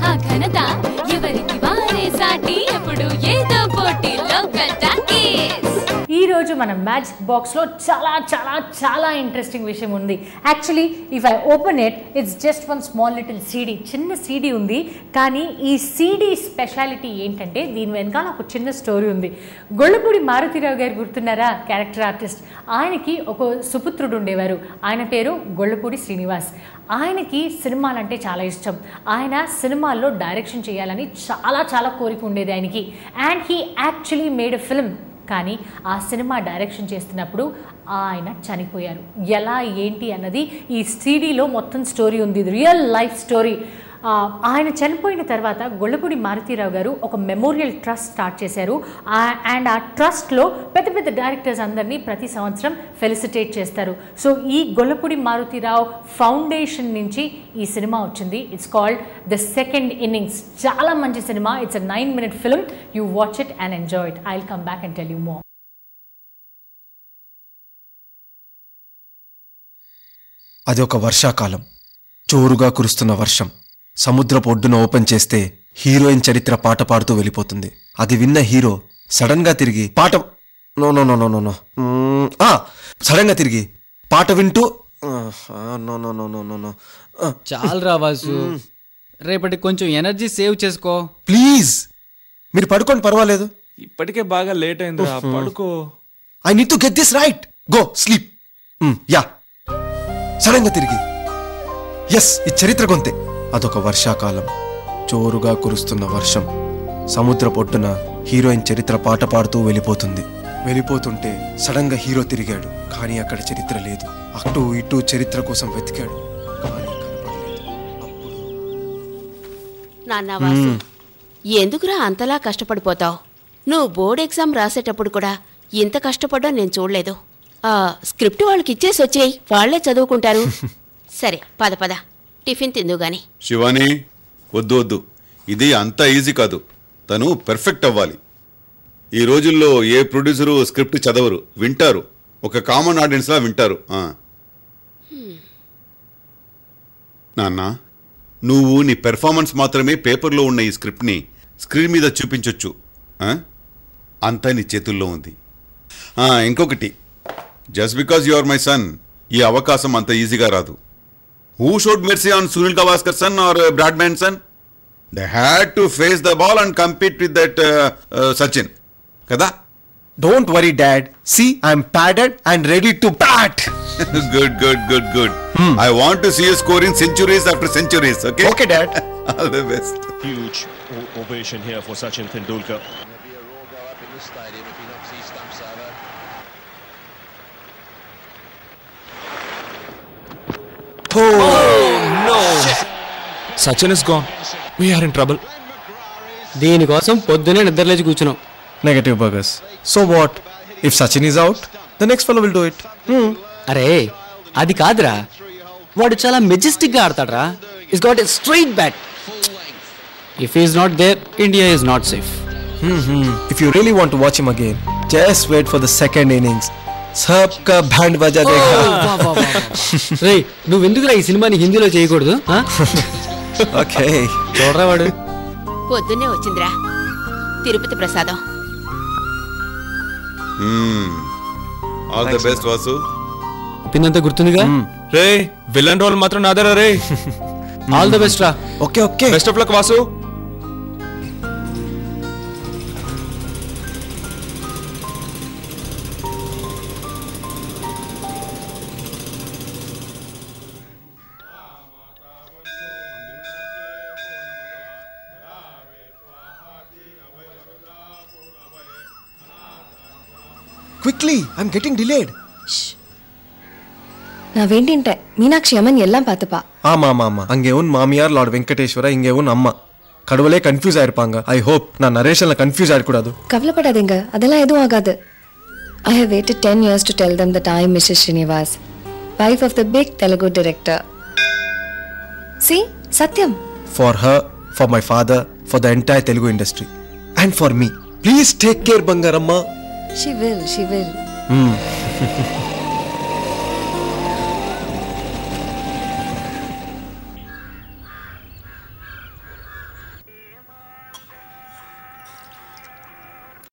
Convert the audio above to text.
ఆ ఘనత ఎవరికి వారే సాటి ఎప్పుడు ఏదో పోటీ లోకల్ టాకీస్. ఈ రోజు మన మ్యాజిక్ బాక్స్ లో చాలా చాలా చాలా ఇంట్రెస్టింగ్ విషయం ఉంది. Actually if I open it's just one small little CD, చిన్న సీడీ ఉంది. కానీ ఈ సీడీ స్పెషాలిటీ ఏంటంటే దీని వెనకాల ఒక చిన్న స్టోరీ ఉంది. గొల్లపూడి మారుతీరావు గారు గుర్తున్నారా, క్యారెక్టర్ ఆర్టిస్ట్. ఆయనకి ఒక సుపుత్రుడు ఉండేవారు. ఆయన పేరు గొల్లపూడి శ్రీనివాస్. ఆయనకి సినిమాలంటే చాలా ఇష్టం. ఆయన సినిమాల్లో డైరెక్షన్ చేయాలని చాలా చాలా కోరిక ఉండేది ఆయనకి. And he actually made a film. కానీ ఆ సినిమా డైరెక్షన్ చేస్తున్నప్పుడు ఆయన చనిపోయారు. ఎలా ఏంటి అన్నది ఈ సీడీలో మొత్తం స్టోరీ ఉంది. ఇది రియల్ లైఫ్ స్టోరీ. ఆయన చనిపోయిన తర్వాత గొల్లపూడి మారుతీరావు గారు ఒక మెమోరియల్ ట్రస్ట్ స్టార్ట్ చేశారు. అండ్ ఆ ట్రస్ట్లో పెద్ద పెద్ద డైరెక్టర్స్ అందరినీ ప్రతి సంవత్సరం ఫెలిసిటేట్ చేస్తారు. సో ఈ గొల్లపూడి మారుతీరావు ఫౌండేషన్ నుంచి ఈ సినిమా వచ్చింది. It's called the second innings. చాలా మంచి cinema. It's a 9-minute film. You watch it and enjoy it. I will come back and tell you more. అది ఒక వర్షాకాలం. జోరుగా కురుస్తున్న వర్షం. సముద్రపు ఒడ్డున ఓపెన్ చేస్తే హీరోయిన్ చరిత్ర పాట పాడుతూ వెళ్ళిపోతుంది. అది విన్న హీరో సడన్ గా తిరిగి పాట సడన్ గా తిరిగి పాట వింటూ చాలరా వాసు, రేపటి కొంచెం ఎనర్జీ సేవ్ చేసుకో ప్లీజ్. మీరు పడుకోండి, పర్వాలేదు. ఇప్పటికే బాగా లేట్ అయిందిరా, పడుకో. I need to get this right. Go sleep. Yeah. Sudden గా తిరిగి ఎస్, ఈ చరిత్ర గొంతే. అదొక వర్షాకాలం. జోరుగా కురుస్తున్న వర్షం. సముద్ర పొట్టున హీరోయిన్ చరిత్ర పాట పాడుతూ వెళ్ళిపోతుంటే సడన్ గా హీరో తిరిగాడు. కానీ అక్కడ చరిత్ర లేదు. అటు ఇటు చరిత్ర కోసం వెతికాడు, కానీ కనపడలేదు. నాన్న వాసు, ఎందుకురా అంతలా కష్టపడిపోతావు? నువ్వు బోర్డ్ ఎగ్జామ్ రాసేటప్పుడు కూడా ఇంత కష్టపడ్డా నేను చూడలేదు. స్క్రిప్ట్ వాళ్ళకి ఇచ్చేసి వచ్చేయి, వాళ్లే చదువుకుంటారు. సరే పద పద, టిఫిన్ తిందు గాని. శివాని, వద్దు, ఇది అంత ఈజీ కాదు. తను పెర్ఫెక్ట్ అవ్వాలి. ఈ రోజుల్లో ఏ ప్రొడ్యూసరు స్క్రిప్ట్ చదవరు, వింటారు. ఒక కామన్ ఆడియన్స్ లా వింటారు. నాన్న, నువ్వు నీ పెర్ఫార్మెన్స్ మాత్రమే పేపర్లో ఉన్న ఈ స్క్రిప్ట్ని స్క్రీన్ మీద చూపించొచ్చు. అంతా నీ చేతుల్లో ఉంది. ఇంకొకటి, just because you are my son, ఈ అవకాశం అంత ఈజీగా రాదు. Who showed mercy on Sunil Gavaskar son or Bradman son? They had to face the ball and compete with that Sachin. Kada? Don't worry, Dad. See, I'm padded and ready to bat. Good. I want to see you scoring centuries after centuries. Okay? Okay, Dad. All the best. Huge ovation here for Sachin Tendulkar. Sachin is gone. We are in trouble. దీనికోసం పొద్దునే నిద్రలేచి కూర్చున్నాం. Negative burgers. So what? If Sachin is out, the next fellow will do it. అరే అది కాదురా, వాడు చాలా majestic గా ఆడతాడ్రా. Is got a straight bat. If he is not there, India is not safe. If you really want to watch him again, just wait for the second innings. सबका band बजा देगा. రే, నువ్వెందుకురా ఈ సినిమాని హిందీలో చేయకూడదు? ఓకే, చూడరా వాడు పొద్దున్నే వచ్చిందిరా తిరుపతి ప్రసాదం. All the best, Vasu. పిన్నంతా గుర్తుందిగా? రే, విలన్ రోల్ మాత్రం నాదరా రే. ఆల్ ద బెస్ట్ రా. Okay. Best of luck Vasu. Quickly, I'm getting delayed. நான் வேண்டின்ட்டேன். மீனாட்சி அம்மன் எல்லாம் பார்த்துப்பா. ஆமா. அங்கே உன் மாமியார் லார்ட் வெங்கடேஸ்வரா, இங்கே உன் அம்மா. கடவுளே கன்ஃபியூஸ் ஆயிருப்பாங்க. ஐ ஹோப் நான் நரேஷன்ல கன்ஃபியூஸ் ஆயிடக்கூடாது. கவலைப்படாதீங்க, அதெல்லாம் எதுவும் ஆகாது. I have waited 10 years to tell them that I am Mrs. Srinivas, wife of the big Telugu director. See, Satyam. For her, for my father, for the entire Telugu industry, and for me. Please take care, Bangaramma. She will.